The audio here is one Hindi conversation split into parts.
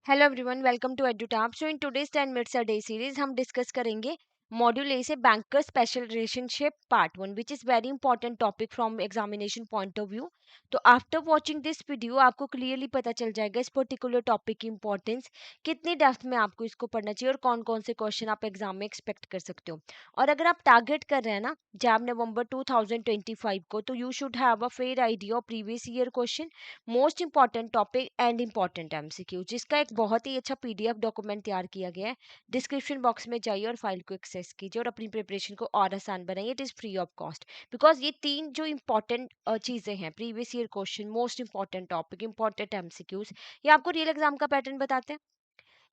Hello everyone, welcome to Edutap. So in today's 10 minutes a day series हम डिस्कस करेंगे मॉड्यूल ए से banker special relationship part 1 which is very important topic from examination point of view. तो आफ्टर वाचिंग दिस वीडियो आपको क्लियरली पता चल जाएगा इस पर्टिकुलर टॉपिक की इंपॉर्टेंस, कितनी डेप्थ में आपको इसको पढ़ना चाहिए और कौन कौन से क्वेश्चन आप एग्जाम में एक्सपेक्ट कर सकते हो। और अगर आप टारगेट कर रहे हैं ना जैब नवंबर 2025 को, तो you should have a fair idea of previous year question, most important topic and important MCQ, जिसका एक बहुत ही अच्छा पीडीएफ डॉक्यूमेंट तैयार किया गया है। डिस्क्रिप्शन बॉक्स में जाइए और फाइल को एक्सेस कीजिए और अपनी प्रिपरेशन को और आसान बनाइए। It is free of cost, because ये तीन जो इंपॉर्टेंट चीज़ें हैं, previous year question, most important topic, important MCQs, ये आपको रियल एग्जाम का पैटर्न बताते हैं।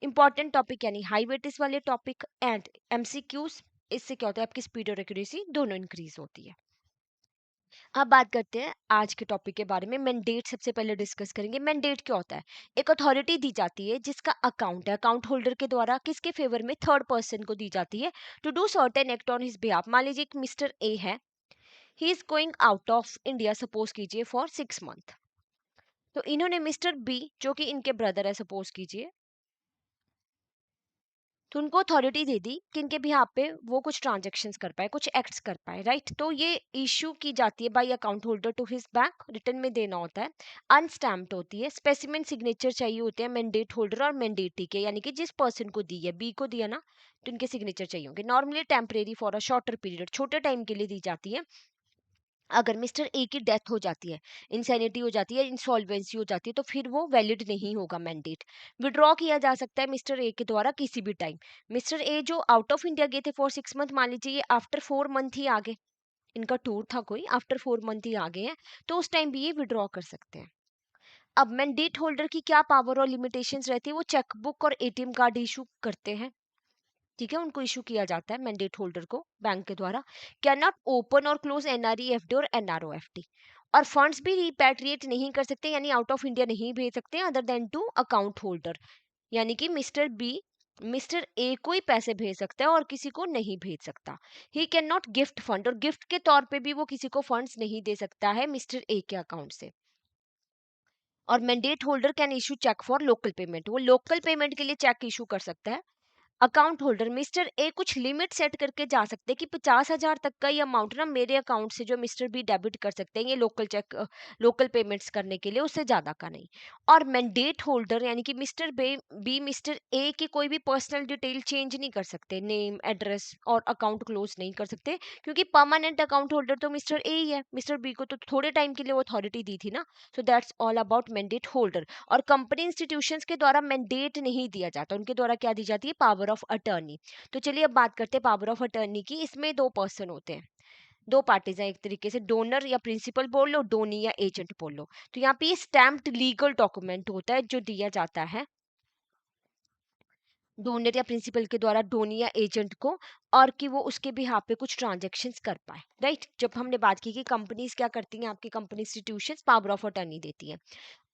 इंपॉर्टेंट टॉपिक यानी हाई वेटेज वाले टॉपिक एंड एमसीक्यूज, इससे क्या होता है आपकी स्पीड और एक्यूरेसी दोनों इंक्रीज होती है। अब बात करते हैं आज के टॉपिक के बारे में। मैंडेट सबसे पहले डिस्कस करेंगे। मैंडेट क्या होता है? एक अथॉरिटी दी जाती है जिसका अकाउंट है, अकाउंट होल्डर के द्वारा किसके फेवर में, थर्ड पर्सन को दी जाती है to do certain act on his behalf. मान लीजिए एक मिस्टर ए है, he is going out of India, suppose कीजिए फॉर 6 मंथ। तो इन्होंने मिस्टर बी, जो कि इनके ब्रदर है सपोज कीजिए, तो उनको अथॉरिटी दे दी कि इनके बिहाफ पे वो कुछ ट्रांजेक्शन्स कर पाए, कुछ एक्ट्स कर पाए, राइट। तो ये इशू की जाती है by account holder to his bank, return में देना होता है, अनस्टैम्प्ड होती है, स्पेसिमेन सिग्नेचर चाहिए होते हैं मैंडेट होल्डर और मैंडेटी के, यानी कि जिस पर्सन को दी है, बी को दिया ना, तो इनके सिग्नेचर चाहिए होंगे। Normally temporary for a shorter period, छोटे टाइम के लिए दी जाती है। अगर मिस्टर ए की डेथ हो जाती है, इंसैनिटी हो जाती है, इंसॉल्वेंसी हो जाती है, तो फिर वो वैलिड नहीं होगा मैंडेट। विड्रॉ किया जा सकता है मिस्टर ए के द्वारा किसी भी टाइम। मिस्टर ए जो आउट ऑफ इंडिया गए थे फॉर 6 मंथ, मान लीजिए ये आफ्टर 4 मंथ ही आ गए, इनका टूर था कोई, आफ्टर 4 मंथ ही आ गए हैं, तो उस टाइम भी ये विड्रॉ कर सकते हैं। अब मैंडेट होल्डर की क्या पावर और लिमिटेशंस रहती है? वो चेकबुक और एटीएम कार्ड इशू करते हैं, ठीक है, उनको इशू किया जाता है मैंडेट होल्डर को बैंक के द्वारा। कैन नॉट ओपन और क्लोज एनआरई एफडी और एनआरओ एफडी, और फंड्स भी रिपैट्रिएट नहीं कर सकते, यानी आउट ऑफ इंडिया नहीं भेज सकते other than to account holder. यानी कि मिस्टर बी मिस्टर ए को ही पैसे भेज सकता है और किसी को नहीं भेज सकता। He can not gift fund, और गिफ्ट के तौर पे भी वो किसी को फंड्स नहीं दे सकता है मिस्टर ए के अकाउंट से। और mandate holder can issue cheque for local payment, वो लोकल पेमेंट के लिए चेक इशू कर सकता है। अकाउंट होल्डर मिस्टर ए कुछ लिमिट सेट करके जा सकते हैं कि 50,000 तक का ये अमाउंट ना मेरे अकाउंट से जो मिस्टर बी डेबिट कर सकते हैं, ये लोकल चेक, लोकल पेमेंट्स करने के लिए, उससे ज्यादा का नहीं। और मैंडेट होल्डर यानी कि मिस्टर बी मिस्टर ए की कोई भी पर्सनल डिटेल चेंज नहीं कर सकते, नेम, एड्रेस और अकाउंट क्लोज नहीं कर सकते, क्योंकि परमानेंट अकाउंट होल्डर तो मिस्टर ए ही है। मिस्टर बी को तो थोड़े टाइम के लिए वो अथॉरिटी दी थी ना। So that's all about mandate holder. और कंपनी इंस्टीट्यूशंस के द्वारा मैंडेट नहीं दिया जाता, उनके द्वारा क्या दी जाती है? Power of attorney. तो चलिए अब बात करते हैं पावर ऑफ अटर्नी की। इसमें दो पर्सन होते हैं, दो पार्टीज हैं, एक तरीके से डोनर या प्रिंसिपल बोल लो, डोनी या एजेंट बोल लो। तो यहाँ पे ये स्टैम्प्ड लीगल डॉक्यूमेंट होता है जो दिया जाता है डोनर या प्रिंसिपल के द्वारा डोनी या एजेंट को, और कि वो उसके बिहाफ पे कुछ ट्रांजेक्शन्स कर पाए, राइट। जब हमने बात की कि कंपनीज क्या करती हैं, आपकी company institutions power of attorney देती हैं।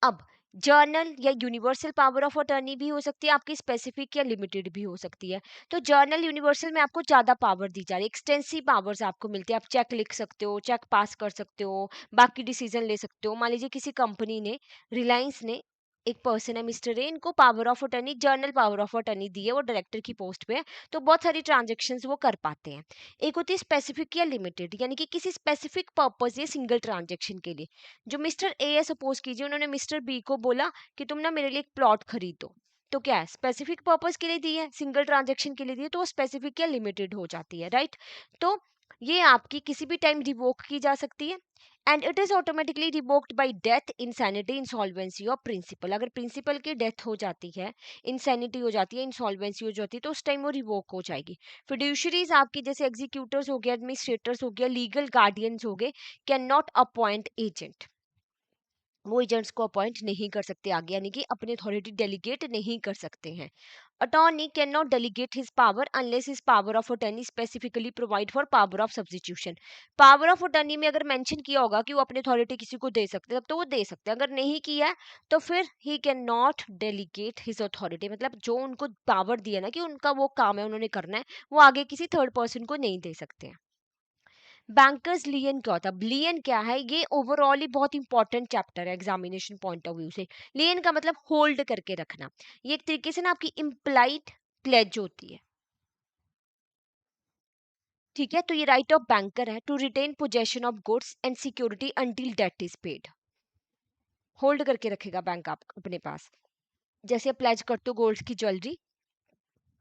अब जर्नल या यूनिवर्सल पावर ऑफ अटर्नी भी हो सकती है आपकी, स्पेसिफिक या लिमिटेड भी हो सकती है। तो जर्नल यूनिवर्सल में आपको ज्यादा पावर दी जा रही है, एक्सटेंसिव पावर्स आपको मिलती है। आप चेक लिख सकते हो, चेक पास कर सकते हो, बाकी डिसीजन ले सकते हो। मान लीजिए किसी कंपनी ने, रिलायंस ने, एक पर्सन है मिस्टर ए, इनको power of attorney, general power of attorney दी है, वो डायरेक्टर की पोस्ट पे है, तो बहुत सारी ट्रांजेक्शन वो कर पाते हैं। एक होती है स्पेसिफिक या लिमिटेड, यानी कि किसी स्पेसिफिक पर्पज या सिंगल ट्रांजेक्शन के लिए। जो मिस्टर ए है, सपोज कीजिए उन्होंने मिस्टर बी को बोला कि तुम ना मेरे लिए एक प्लॉट खरीदो, तो क्या है, स्पेसिफिक पर्पज के लिए दी है, सिंगल ट्रांजेक्शन के लिए दी है, तो वो स्पेसिफिक या लिमिटेड हो जाती है, राइट। तो ये आपकी किसी भी टाइम रिवोक की जा सकती है, and it is automatically revoked by death, insanity, insolvency of principal. अगर प्रिंसिपल की डेथ हो जाती है, इंसैनिटी हो जाती है, इंसॉल्वेंसी हो जाती है, तो उस टाइम वो रिवोक हो जाएगी। फिड्यूशरीज आपकी जैसे एग्जीक्यूटर्स हो गए, एडमिनिस्ट्रेटर्स हो गया, लीगल गार्डियंस हो गए, कैन नॉट अपॉइंट एजेंट, वो एजेंट्स को अपॉइंट नहीं कर सकते आगे, यानी कि अपनी अथॉरिटी डेलीगेट नहीं कर सकते हैं। Attorney can not delegate his power unless his power of attorney specifically provide for power of substitution. Power of attorney में अगर मेंशन किया होगा कि वो अपनी अथॉरिटी किसी को दे सकते हैं, तब तो वो दे सकते हैं। अगर नहीं किया है तो फिर he can not delegate his authority, मतलब जो उनको पावर दिया ना कि उनका वो काम है उन्होंने करना है, वो आगे किसी थर्ड पर्सन को नहीं दे सकते हैं। बैंकर्स लियन क्या होता है? लियन क्या है? ये ओवरऑल ही बहुत इंपॉर्टेंट चैप्टर है एग्जामिनेशन पॉइंट ऑफ व्यू से। लियन का मतलब होल्ड करके रखना। ये एक तरीके से ना आपकी इम्प्लाइड प्लेज होती है, ठीक है? तो ये राइट ऑफ बैंकर है to retain possession of goods and security until debt is paid. Hold करके रखेगा बैंक आप अपने पास। जैसे प्लेज करते हो गोल्ड की ज्वेलरी,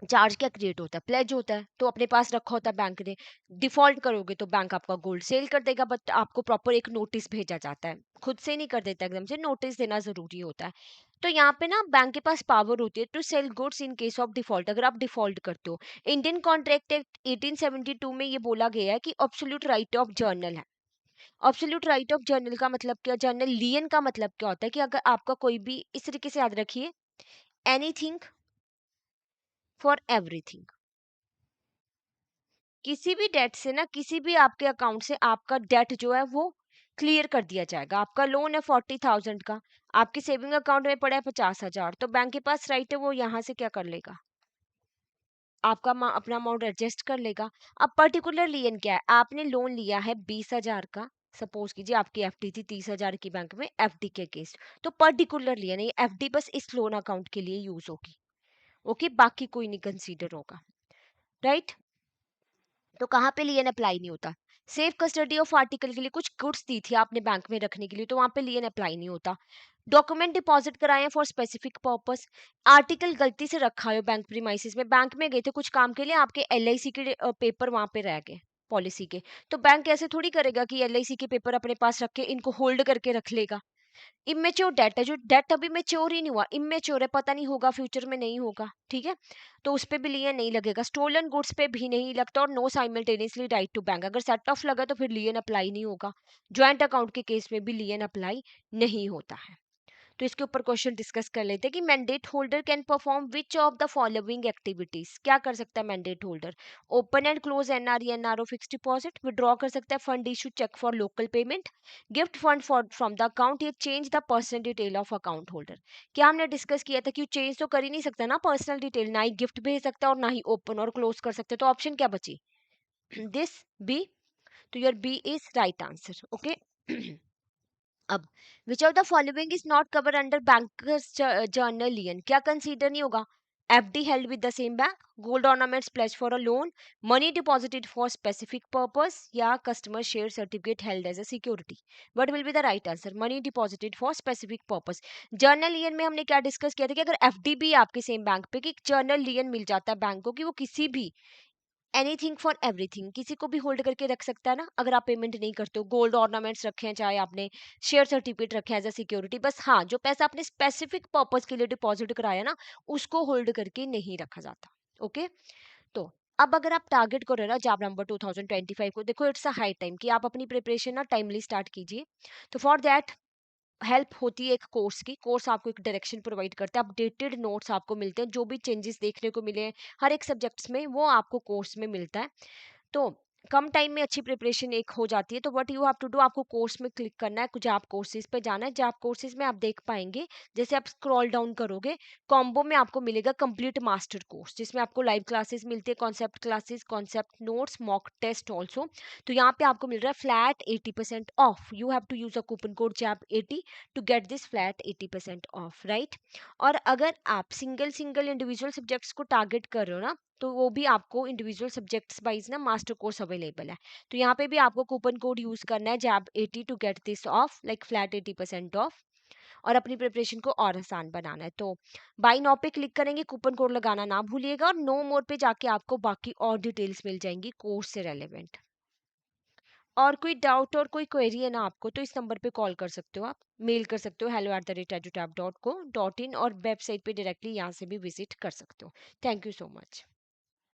चार्ज क्या क्रिएट होता है? प्लेज होता है, तो अपने पास रखा होता है बैंक ने। डिफॉल्ट करोगे तो बैंक आपका गोल्ड सेल कर देगा, बट आपको प्रॉपर एक नोटिस भेजा जाता है, खुद से नहीं कर देता एकदम से, नोटिस देना जरूरी होता है। तो यहाँ पे ना बैंक के पास पावर होती है to sell goods in case of default, अगर आप डिफॉल्ट करते हो। इंडियन कॉन्ट्रैक्ट एक्ट 1872 में ये बोला गया है कि ऑब्सोल्यूट राइट ऑफ जर्नल है। ऑब्सोल्यूट राइट ऑफ जर्नल का मतलब क्या? जर्नल लियन का मतलब क्या होता है कि अगर आपका कोई भी, इस तरीके से याद रखिए, एनीथिंग फॉर एवरीथिंग, किसी भी डेट से ना, किसी भी आपके अकाउंट से आपका डेट जो है वो क्लियर कर दिया जाएगा। आपका लोन है 40,000 का, आपके सेविंग अकाउंट में पड़ा है 50,000, तो बैंक के पास राइट है वो यहाँ से क्या कर लेगा? आपका अपना अमाउंट एडजस्ट कर लेगा। अब पर्टिकुलर लियन क्या है? आपने लोन लिया है 20,000 का, सपोज कीजिए आपकी एफडी थी 30,000 की बैंक में, एफडी के केस, तो पर्टिकुलर लियन है, ये एफडी बस इस लोन अकाउंट के लिए यूज होगी। ओके, बाकी कोई नहीं कंसीडर होगा, राइट? तो कहाँ पे लियन अप्लाई नहीं होता? सेफ कस्टडी ऑफ आर्टिकल के लिए कुछ गुड्स दी थी आपने बैंक में रखने के लिए, तो वहां पे लियन अप्लाई नहीं होता। डॉक्यूमेंट डिपॉजिट कराए फॉर स्पेसिफिक पर्पस, आर्टिकल गलती से रखा है बैंक प्रीमाइसिस में, बैंक में गए थे कुछ काम के लिए, आपके एलआईसी के पेपर वहां पे रह गए पॉलिसी के, तो बैंक ऐसे थोड़ी करेगा कि एलआईसी के पेपर अपने पास रख के इनको होल्ड करके रख लेगा। इमेच्योर डेट है, जो डेट अभी मेच्योर ही नहीं हुआ, इमेच्योर है, पता नहीं होगा फ्यूचर में, नहीं होगा, ठीक है? तो उस पे भी लियन नहीं लगेगा। स्टोलन गुड्स पे भी नहीं लगता, और no simultaneously right to bank, अगर सेट ऑफ लगा तो फिर लियन अप्लाई नहीं होगा। ज्वाइंट अकाउंट के केस में भी लियन अप्लाई नहीं होता है। तो इसके ऊपर क्वेश्चन डिस्कस कर लेते हैं कि mandate holder can perform which of the following activities. क्या कर सकता है mandate holder? Open and close NRE NRO fix deposit, withdraw कर सकता है, fund issue cheque for local payment, gift fund for from the account, या change the personal detail of account holder. क्या हमने डिस्कस किया था कि चेंज तो कर ही नहीं सकता ना पर्सनल डिटेल, ना ही गिफ्ट भेज सकता और ना ही ओपन और क्लोज कर सकते, तो ऑप्शन क्या बची? This B. तो your B is right answer, okay. अब which of the following is not cover under bankers general lien, क्या कंसीडर नहीं होगा? FD held with the same bank, gold ornaments pledge for a loan, money deposited for specific purpose, या customer share certificate held as a security. What will be the right answer? Money deposited for specific purpose. General lien में हमने क्या डिस्कस किया था कि अगर एफडी भी आपके सेम बैंक पे, कि जर्नल लियन मिल जाता है बैंक को कि वो किसी भी, एनीथिंग फॉर एवरीथिंग, किसी को भी होल्ड करके रख सकता है ना, अगर आप पेमेंट नहीं करते हो, गोल्ड ऑर्नामेंट्स रखे हैं, चाहे आपने शेयर सर्टिफिकेट रखे हैं एज अ सिक्योरिटी, बस हाँ, जो पैसा आपने स्पेसिफिक पर्पस के लिए डिपॉजिट कराया ना, उसको होल्ड करके नहीं रखा जाता। ओके, तो अब अगर आप टारगेट करो ना जॉब नंबर 2025 को, देखो इट्स अ हाई टाइम कि आप अपनी प्रिपरेशन ना टाइमली स्टार्ट कीजिए। तो फॉर दैट हेल्प होती है एक कोर्स की, कोर्स आपको एक डायरेक्शन प्रोवाइड करता है, अपडेटेड नोट्स आपको मिलते हैं, जो भी चेंजेस देखने को मिले हैं हर एक सब्जेक्ट्स में, वो आपको कोर्स में मिलता है। तो कम टाइम में अच्छी प्रिपरेशन एक हो जाती है। तो what you have to do, आपको कोर्स में क्लिक करना है, कुछ आप कोर्सेज पे जाना है, जब आप कोर्सेज में आप देख पाएंगे, जैसे आप स्क्रॉल डाउन करोगे, कॉम्बो में आपको मिलेगा कंप्लीट मास्टर कोर्स, जिसमें आपको लाइव क्लासेस मिलती है, concept classes, concept notes, mock test also. तो यहाँ पे आपको मिल रहा है flat 80% off, you have to use a coupon code JAP80 to get this flat 80% off, right? और अगर आप सिंगल सिंगल इंडिविजुअल सब्जेक्ट्स को टारगेट कर रहे हो ना, तो वो भी आपको इंडिविजुअल सब्जेक्ट्स वाइज ना मास्टर कोर्स अवेलेबल है। तो यहाँ पे भी आपको कूपन कोड यूज करना है JAP80 to get this off, like flat 80% off, और अपनी प्रिपरेशन को और आसान बनाना है। तो बाय नाउ पे क्लिक करेंगे, कूपन कोड लगाना ना भूलिएगा, और नो मोर पे जाके आपको बाकी और डिटेल्स मिल जाएंगी कोर्स से रेलेवेंट। और कोई डाउट और कोई क्वेरी है ना आपको, तो इस नंबर पे कॉल कर सकते हो, आप मेल कर सकते हो hello@edutap.co.in, और वेबसाइट पे डायरेक्टली यहाँ से भी विजिट कर सकते हो। Thank you so much.